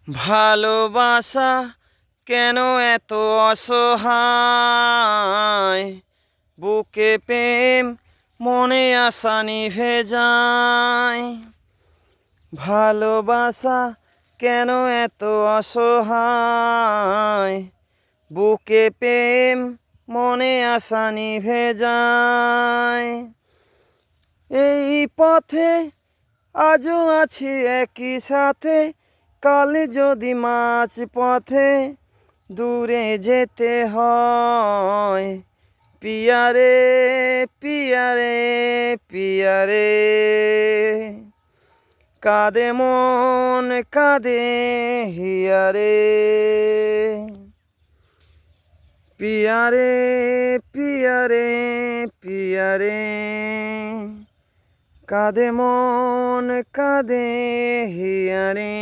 ভালোবাসা কেন এত অসহায়, বুকে প্রেম মনে আশা নিভে যায়। ভালোবাসা কেন এত অসহায়, বুকে প্রেম মনে আশা নিভে যায়। এই পথে আজও আছি একই সাথে, কাল যদি মাঝ পথে দূরে যেতে হয়। পিয়ারে পিয়ারে পিয়ারে, কাঁদে মন কাঁদে হিয়ারে। পিয়ারে পিয়ারে পিয়ারে, কাঁদে মন কাঁদে হিয়ারে।